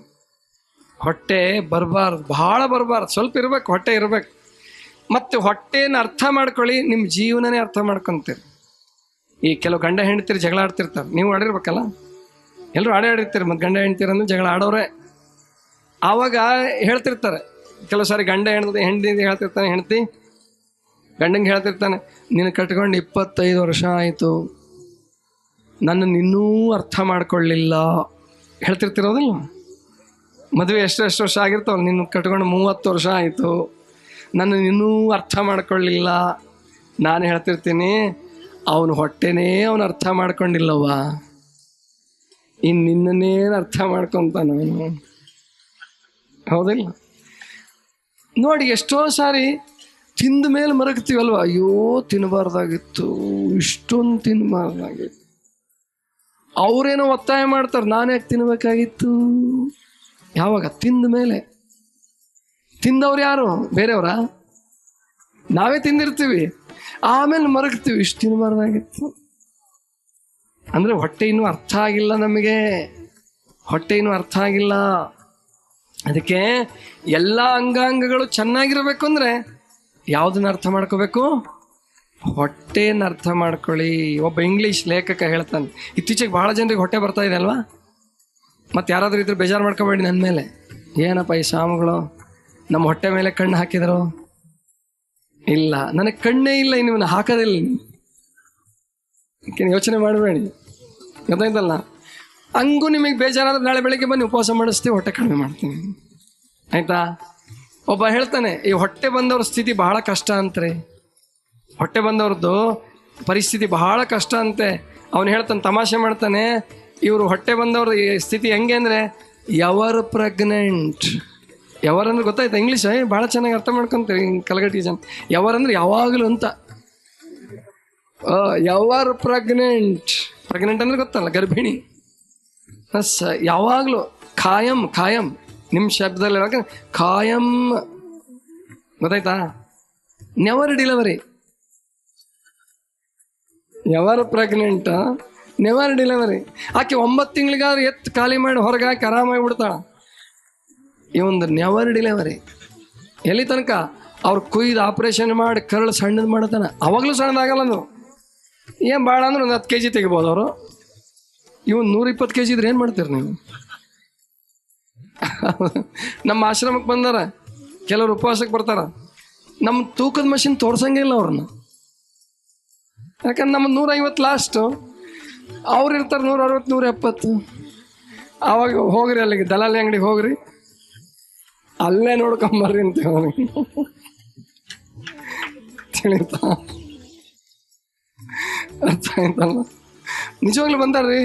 ಹೊಟ್ಟೆ ಬರಬಾರ್ದು, ಬಹಳ ಬರಬಾರ್ದು, ಸ್ವಲ್ಪ ಇರ್ಬೇಕು, ಹೊಟ್ಟೆ ಇರ್ಬೇಕು. ಮತ್ತೆ ಹೊಟ್ಟೆನ ಅರ್ಥ ಮಾಡ್ಕೊಳ್ಳಿ, ನಿಮ್ಮ ಜೀವನನೇ ಅರ್ಥ ಮಾಡ್ಕೊಂತೀರಿ. ಈ ಕೆಲವು ಗಂಡ ಹೆಂಡ್ತಿರು ಜಗಳ ಆಡ್ತಿರ್ತಾರೆ, ನೀವು ಆಡಿರ್ಬೇಕಲ್ಲ, ಎಲ್ಲರೂ ಆಡಿರ್ತೀರಿ. ಮತ್ತು ಗಂಡ ಹೆಂಡ್ತಿರಂದ್ರೆ ಜಗಳ ಆಡೋರೆ. ಆವಾಗ ಹೇಳ್ತಿರ್ತಾರೆ ಕೆಲವು ಸಾರಿ, ಗಂಡ ಹೆಂಡತಿ ಹೇಳ್ತಿರ್ತಾನೆ, ಹೆಂಡತಿ ಗಂಡಂಗೆ ಹೇಳ್ತಿರ್ತಾನೆ, ನೀನು ಕಟ್ಕೊಂಡು 25 ವರ್ಷ ಆಯಿತು, ನನ್ನನ್ನು ಇನ್ನೂ ಅರ್ಥ ಮಾಡ್ಕೊಳ್ಳಿಲ್ಲ ಹೇಳ್ತಿರ್ತಿರೋದಿಲ್ಲ. ಮದುವೆ ಎಷ್ಟು ವರ್ಷ ಆಗಿರ್ತಾವಲ್ಲ, ನಿನ್ನ ಕಟ್ಕೊಂಡು 30 ವರ್ಷ ಆಯಿತು, ನನ್ನನ್ನು ಇನ್ನೂ ಅರ್ಥ ಮಾಡ್ಕೊಳ್ಳಿಲ್ಲ. ನಾನು ಹೇಳ್ತಿರ್ತೀನಿ, ಅವನು ಹೊಟ್ಟೆನೇ ಅವನು ಅರ್ಥ ಮಾಡ್ಕೊಂಡಿಲ್ಲವ, ಇನ್ನು ನಿನ್ನನ್ನೇನು ಅರ್ಥ ಮಾಡ್ಕೊತಾನ ಅವನು. ಹೌದಿಲ್ಲ? ನೋಡಿ, ಎಷ್ಟೋ ಸಾರಿ ತಿಂದ ಮೇಲೆ ಮರಗ್ತೀವಲ್ವ, ಅಯ್ಯೋ ತಿನ್ನಬಾರ್ದಾಗಿತ್ತು, ಇಷ್ಟೊಂದು ತಿನ್ನಬಾರ್ದಾಗಿತ್ತು. ಅವರೇನೋ ಒತ್ತಾಯ ಮಾಡ್ತಾರೆ, ನಾನು ಯಾಕೆ ತಿನ್ನಬೇಕಾಗಿತ್ತು. ಯಾವಾಗ? ತಿಂದ ಮೇಲೆ. ತಿಂದವ್ರು ಯಾರು? ಬೇರೆಯವರ? ನಾವೇ ತಿಂದಿರ್ತೀವಿ, ಆಮೇಲೆ ಮರಗ್ತೀವಿ, ಇಷ್ಟು ತಿನ್ನಬಾರ್ದಾಗಿತ್ತು. ಅಂದರೆ ಹೊಟ್ಟೆ ಇನ್ನೂ ಅರ್ಥ ಆಗಿಲ್ಲ ನಮಗೆ, ಹೊಟ್ಟೆ ಇನ್ನೂ ಅರ್ಥ ಆಗಿಲ್ಲ. ಅದಕ್ಕೆ ಎಲ್ಲ ಅಂಗಾಂಗಗಳು ಚೆನ್ನಾಗಿರ್ಬೇಕು ಅಂದರೆ ಯಾವುದನ್ನ ಅರ್ಥ ಮಾಡ್ಕೋಬೇಕು? ಹೊಟ್ಟೆಯನ್ನು ಅರ್ಥ ಮಾಡ್ಕೊಳ್ಳಿ. ಒಬ್ಬ ಇಂಗ್ಲೀಷ್ ಲೇಖಕ ಹೇಳ್ತಾನೆ, ಇತ್ತೀಚೆಗೆ ಭಾಳ ಜನರಿಗೆ ಹೊಟ್ಟೆ ಬರ್ತಾ ಇದೆ ಅಲ್ವಾ? ಮತ್ತು ಯಾರಾದರೂ ಇದ್ರೆ ಬೇಜಾರು ಮಾಡ್ಕೋಬೇಡಿ ನನ್ನ ಮೇಲೆ, ಏನಪ್ಪ ಈ ಸ್ವಾಮಿಗಳು ನಮ್ಮ ಹೊಟ್ಟೆ ಮೇಲೆ ಕಣ್ಣು ಹಾಕಿದರು. ಇಲ್ಲ, ನನಗೆ ಕಣ್ಣೇ ಇಲ್ಲ, ಇನ್ನು ಹಾಕೋದಿಲ್ಲ. ಯೋಚನೆ ಮಾಡಬೇಡಿ, ಗೊತ್ತಾಯ್ತಲ್ಲ? ಹಂಗೂ ನಿಮಗೆ ಬೇಜಾರಾದ್ರೆ ನಾಳೆ ಬೆಳಗ್ಗೆ ಬನ್ನಿ, ಉಪವಾಸ ಮಾಡಿಸ್ತೀವಿ, ಹೊಟ್ಟೆ ಕಡಿಮೆ ಮಾಡ್ತೀನಿ, ಆಯಿತಾ? ಒಬ್ಬ ಹೇಳ್ತಾನೆ, ಈ ಹೊಟ್ಟೆ ಬಂದವ್ರ ಸ್ಥಿತಿ ಬಹಳ ಕಷ್ಟ ಅಂತ್ರಿ, ಹೊಟ್ಟೆ ಬಂದವ್ರದ್ದು ಪರಿಸ್ಥಿತಿ ಬಹಳ ಕಷ್ಟ ಅಂತೆ. ಅವನು ಹೇಳ್ತಾನೆ, ತಮಾಷೆ ಮಾಡ್ತಾನೆ, ಇವರು ಹೊಟ್ಟೆ ಬಂದವ್ರ ಸ್ಥಿತಿ ಹೆಂಗೆ ಅಂದರೆ ಎವರ್ ಪ್ರೆಗ್ನೆಂಟ್. ಎವರಂದ್ರೆ ಗೊತ್ತಾಯ್ತಾ ಇಂಗ್ಲೀಷ್? ಭಾಳ ಚೆನ್ನಾಗಿ ಅರ್ಥ ಮಾಡ್ಕೊತೀವಿ ಕಲಗಟ್ಟಿ ಜನ. ಎವರಂದ್ರೆ ಯಾವಾಗಲೂ ಅಂತ. Ever pregnant. ಪ್ರೆಗ್ನೆಂಟ್ ಅಂದ್ರೆ ಗೊತ್ತಲ್ಲ, ಗರ್ಭಿಣಿ. ಯಾವಾಗಲೂ ಖಾಯಂ. ಖಾಯಂ ನಿಮ್ಮ ಶಬ್ದದಲ್ಲಿ ಇವಾಗ ಖಾಯಂ, ಗೊತ್ತಾಯ್ತಾ? Never delivery. Ever pregnant, never delivery. ಆಕೆ 9 ತಿಂಗಳಿಗಾದ್ರೆ ಎತ್ತು ಖಾಲಿ ಮಾಡಿ ಹೊರಗೆ ಹಾಕಿ ಆರಾಮಾಗಿ ಬಿಡ್ತಾಳ. ಇವೊಂದು ನೆವರ್ ಡಿಲಿವರಿ. ಎಲ್ಲಿ ತನಕ? ಅವ್ರು ಕುಯ್ದು ಆಪ್ರೇಷನ್ ಮಾಡಿ ಕರಳು ಸಣ್ಣದು ಮಾಡ್ತಾನೆ, ಅವಾಗಲೂ ಸಣ್ಣದಾಗಲ್ಲ. ಅದು ಏನು ಭಾಳ ಅಂದ್ರೆ ಒಂದು 10 kg ತೆಗಿಬೋದು ಅವರು. ಇವನು 120 kg ಇದ್ರೆ ಏನು ಮಾಡ್ತೀರಿ ನೀವು? ನಮ್ಮ ಆಶ್ರಮಕ್ಕೆ ಬಂದಾರ ಕೆಲವರು, ಉಪವಾಸಕ್ಕೆ ಬರ್ತಾರ. ನಮ್ಮ ತೂಕದ ಮಷಿನ್ ತೋರ್ಸಂಗಿಲ್ಲ ಅವ್ರನ್ನ, ಯಾಕಂದ್ರೆ ನಮ್ಮ 150 ಲಾಸ್ಟು, ಅವ್ರು ಇರ್ತಾರೆ 160, 170. ಆವಾಗ ಹೋಗ್ರಿ ಅಲ್ಲಿಗೆ ದಲಾಲಿ ಅಂಗಡಿಗೆ ಹೋಗ್ರಿ, ಅಲ್ಲೇ ನೋಡ್ಕೊಂಬರ್ರಿ ಅಂತೇಳಿ ಅವನಿಗೆ ತಿಳಿತಾ? ಅರ್ಥ ಆಯ್ತಲ್ಲ? ನಿಜವಾಗ್ಲೂ ಬಂದಾರ್ರಿ,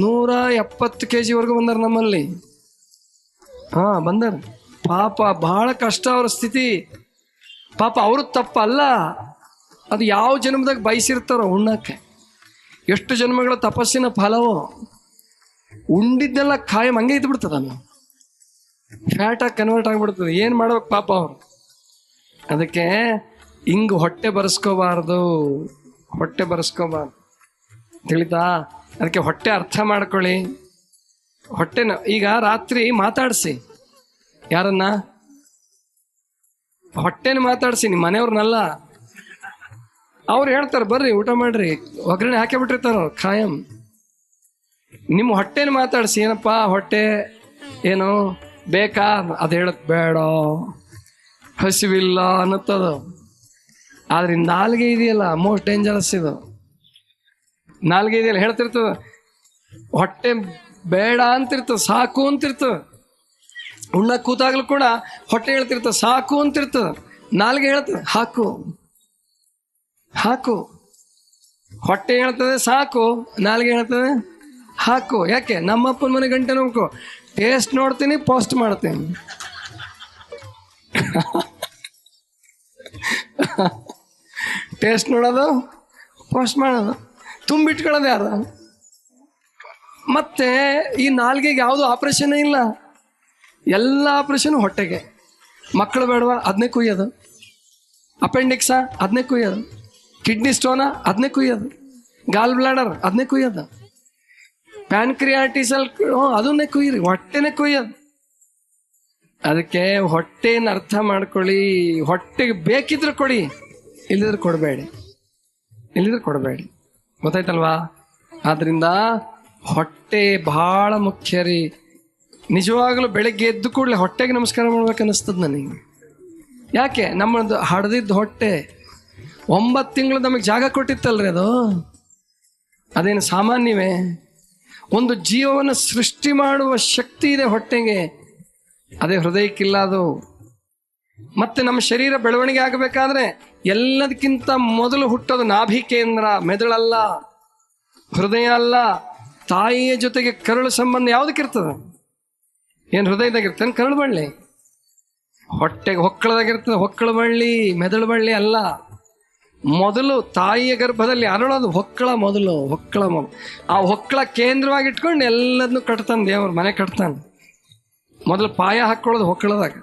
170 kg ಬಂದಾರ ನಮ್ಮಲ್ಲಿ. ಬಂದಾರ. ಪಾಪ ಬಹಳ ಕಷ್ಟ ಅವ್ರ ಸ್ಥಿತಿ. ಪಾಪ ಅವ್ರ ತಪ್ಪಲ್ಲ, ಅದು ಯಾವ ಜನ್ಮದಾಗ ಬಯಸಿರ್ತಾರೋ ಉಣ್ಣಕ್ಕೆ. ಎಷ್ಟು ಜನ್ಮಗಳ ತಪಸ್ಸಿನ ಫಲವೋ. ಉಂಡಿದ್ದೆಲ್ಲ ಖಾಯಂ ಹಂಗೆ ಇದ್ದು ಬಿಡ್ತದ, ಫ್ಯಾಟಾಗಿ ಕನ್ವರ್ಟ್ ಆಗಿಬಿಡ್ತದೆ. ಏನು ಮಾಡ್ಬೇಕು ಪಾಪ ಅವರು. ಅದಕ್ಕೆ ಹಿಂಗೆ ಹೊಟ್ಟೆ ಬರೆಸ್ಕೋಬಾರ್ದು, ಹೊಟ್ಟೆ ಬರೆಸ್ಕೋಬಾರ್ದು, ತಿಳಿತಾ? ಅದಕ್ಕೆ ಹೊಟ್ಟೆ ಅರ್ಥ ಮಾಡ್ಕೊಳ್ಳಿ. ಹೊಟ್ಟೆನ ಈಗ ರಾತ್ರಿ ಮಾತಾಡಿಸಿ, ಯಾರನ್ನ? ಹೊಟ್ಟೆನ ಮಾತಾಡಿಸಿ, ನಿಮ್ಮ ಮನೆಯವ್ರನ್ನಲ್ಲ. ಅವ್ರು ಹೇಳ್ತಾರೆ ಬರ್ರಿ ಊಟ ಮಾಡ್ರಿ, ಒಗ್ಗರಣೆ ಹಾಕಿ ಬಿಟ್ಟಿರ್ತಾರ ಅವ್ರು ಖಾಯಂ. ನಿಮ್ಮ ಹೊಟ್ಟೆನ ಮಾತಾಡಿಸಿ, ಏನಪ್ಪ ಹೊಟ್ಟೆ ಏನು ಬೇಕಾ? ಅದು ಹೇಳತ್ ಬೇಡ, ಹಸಿವಿಲ್ಲ ಅನ್ನತ್ತದ. ಆದ್ರೆ ನಾಲ್ಗೆ ಇದೆಯಲ್ಲ, ಮೋಸ್ಟ್ ಡೇಂಜರಸ್ ಇದು. ನಾಲ್ಗೆ ಇದೆಯಲ್ಲ, ಹೇಳ್ತಿರ್ತದ ಹೊಟ್ಟೆ ಬೇಡ ಅಂತಿರ್ತದ, ಸಾಕು ಅಂತಿರ್ತದ. ಉಣ್ಣಕ್ಕೆ ಕೂತಾಗ್ಲೂ ಕೂಡ ಹೊಟ್ಟೆ ಹೇಳ್ತಿರ್ತದ ಸಾಕು ಅಂತಿರ್ತದ. ನಾಲ್ಗೆ ಹೇಳ್ತದೆ ಹಾಕು ಹಾಕು. ಹೊಟ್ಟೆ ಹೇಳ್ತದೆ ಸಾಕು, ನಾಲ್ಗೆ ಹೇಳ್ತದೆ ಹಾಕು. ಯಾಕೆ? ನಮ್ಮಪ್ಪನ ಮನೆ ಗಂಟೆ ನೋಡ್ಕೊ, ಟೇಸ್ಟ್ ನೋಡ್ತೀನಿ, ಪೋಸ್ಟ್ ಮಾಡ್ತೀನಿ. ಟೇಸ್ಟ್ ನೋಡೋದು, ಪೋಸ್ಟ್ ಮಾಡೋದು, ತುಂಬಿಟ್ಕೊಳ್ಳೋದು ಯಾರು? ಮತ್ತೆ ಈ ನಾಲ್ಗೆಗೆ ಯಾವುದು ಆಪ್ರೇಷನ್ ಇಲ್ಲ, ಎಲ್ಲ ಆಪ್ರೇಷನ್ ಹೊಟ್ಟೆಗೆ. ಮಕ್ಕಳು ಬೇಡವಾ, ಅದನ್ನೇ ಕುಯ್ಯೋದು. ಅಪೆಂಡಿಕ್ಸಾ, ಅದನ್ನೇ ಕುಯ್ಯೋದು. ಕಿಡ್ನಿ ಸ್ಟೋನಾ, ಅದನ್ನೇ ಕುಯ್ಯೋದು. ಗಾಲ್ ಬ್ಲಾಡರ್, ಅದನ್ನೇ ಕುಯ್ಯೋದು. ಪ್ಯಾನ್ಕ್ರಿಯಾಟಿಸಲ್, ಅದನ್ನೇ ಕುಯ್ಯಿರಿ, ಹೊಟ್ಟೆನೇ ಕುಯ್ಯೋದು. ಅದಕ್ಕೆ ಹೊಟ್ಟೆನ ಅರ್ಥ ಮಾಡ್ಕೊಳ್ಳಿ. ಹೊಟ್ಟೆಗೆ ಬೇಕಿದ್ರೆ ಕೊಡಿ, ಇಲ್ಲಿದ್ರೆ ಕೊಡಬೇಡಿ, ಇಲ್ಲಿದ್ರೆ ಕೊಡಬೇಡಿ. ಗೊತ್ತಾಯ್ತಲ್ವಾ? ಆದ್ರಿಂದ ಹೊಟ್ಟೆ ಬಹಳ ಮುಖ್ಯ ರೀ. ನಿಜವಾಗ್ಲೂ ಬೆಳಗ್ಗೆ ಎದ್ದು ಕೂಡಲೇ ಹೊಟ್ಟೆಗೆ ನಮಸ್ಕಾರ ಮಾಡ್ಬೇಕು ಅನ್ನಿಸ್ತದ ನನಗೆ. ಯಾಕೆ? ನಮ್ಮದು ಹಡ್ದಿದ್ದ ಹೊಟ್ಟೆ 9 ತಿಂಗಳು ನಮಗೆ ಜಾಗ ಕೊಟ್ಟಿತ್ತಲ್ರಿ. ಅದೇನು ಸಾಮಾನ್ಯವೇ? ಒಂದು ಜೀವವನ್ನು ಸೃಷ್ಟಿ ಮಾಡುವ ಶಕ್ತಿ ಇದೆ ಹೊಟ್ಟೆಗೆ, ಅದೇ ಹೃದಯಕ್ಕಿಲ್ಲ ಅದು. ಮತ್ತೆ ನಮ್ಮ ಶರೀರ ಬೆಳವಣಿಗೆ ಆಗಬೇಕಾದ್ರೆ ಎಲ್ಲದಕ್ಕಿಂತ ಮೊದಲು ಹುಟ್ಟೋದು ನಾಭಿ ಕೇಂದ್ರ, ಮೆದುಳಲ್ಲ, ಹೃದಯ ಅಲ್ಲ. ತಾಯಿಯ ಜೊತೆಗೆ ಕರುಳು ಸಂಬಂಧ ಯಾವುದಕ್ಕಿರ್ತದೆ? ಏನು ಹೃದಯದಾಗಿರ್ತೇನೆ ಕರುಳು ಬಳ್ಳಿ? ಹೊಟ್ಟೆಗೆ ಹೊಕ್ಕಳದಾಗಿರ್ತದೆ, ಹೊಕ್ಕಳ ಬಳ್ಳಿ, ಮೆದುಳು ಬಳ್ಳಿ ಅಲ್ಲ. ಮೊದಲು ತಾಯಿಯ ಗರ್ಭದಲ್ಲಿ ಅರಳೋದು ಹೊಕ್ಕಳ ಮೊದಲು, ಹೊಕ್ಕಳ ಮೊದಲು. ಆ ಹೊಕ್ಕಳ ಕೇಂದ್ರವಾಗಿ ಇಟ್ಕೊಂಡು ಎಲ್ಲದನ್ನು ಕಟ್ತಾನೆ ದೇವ್ರ ಮನೆ ಕಟ್ತಾನೆ. ಮೊದಲು ಪಾಯ ಹಾಕೊಳ್ಳೋದು ಹೊಕ್ಕಳದಾಗ.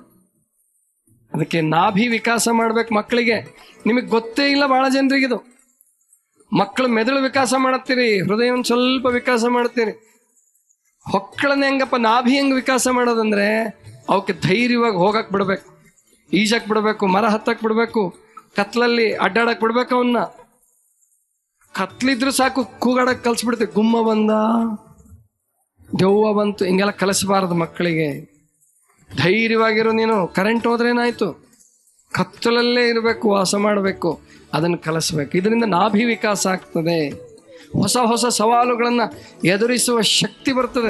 ಅದಕ್ಕೆ ನಾಭಿ ವಿಕಾಸ ಮಾಡ್ಬೇಕು ಮಕ್ಕಳಿಗೆ. ನಿಮಗೆ ಗೊತ್ತೇ ಇಲ್ಲ ಬಹಳ ಜನರಿಗಿದು. ಮಕ್ಕಳು ಮೆದುಳು ವಿಕಾಸ ಮಾಡತ್ತೀರಿ, ಹೃದಯವನ್ನು ಸ್ವಲ್ಪ ವಿಕಾಸ ಮಾಡ್ತೀರಿ. ಹೊಕ್ಕಳನ್ನ ಹೆಂಗಪ್ಪ, ನಾಭಿ ಹೆಂಗ್ ವಿಕಾಸ ಮಾಡೋದಂದ್ರೆ ಅವಕ್ಕೆ ಧೈರ್ಯವಾಗಿ ಹೋಗಕ್ ಬಿಡ್ಬೇಕು, ಈಜಕ್ ಬಿಡ್ಬೇಕು, ಮರ ಹತ್ತಕ್ ಬಿಡ್ಬೇಕು, ಕತ್ಲಲ್ಲಿ ಅಡ್ಡಾಡಕ್ ಬಿಡ್ಬೇಕು. ಅವನ್ನ ಕತ್ಲಿದ್ರು ಸಾಕು ಕೂಗಾಡಕ್ ಕಲ್ಸ್ಬಿಡ್ತೀವಿ. ಗುಮ್ಮ ಬಂದ, ದೆವ್ವ ಬಂತು, ಹಿಂಗೆಲ್ಲ ಕಲಿಸಬಾರದು ಮಕ್ಕಳಿಗೆ. ಧೈರ್ಯವಾಗಿರೋ ನೀನು. ಕರೆಂಟ್ ಹೋದ್ರೇನಾಯ್ತು? ಕತ್ತಲಲ್ಲೇ ಇರಬೇಕು, ವಾಸ ಮಾಡಬೇಕು, ಅದನ್ನು ಕಲಿಸ್ಬೇಕು. ಇದರಿಂದ ನಾಭಿ ವಿಕಾಸ ಆಗ್ತದೆ. ಹೊಸ ಹೊಸ ಸವಾಲುಗಳನ್ನು ಎದುರಿಸುವ ಶಕ್ತಿ ಬರ್ತದೆ.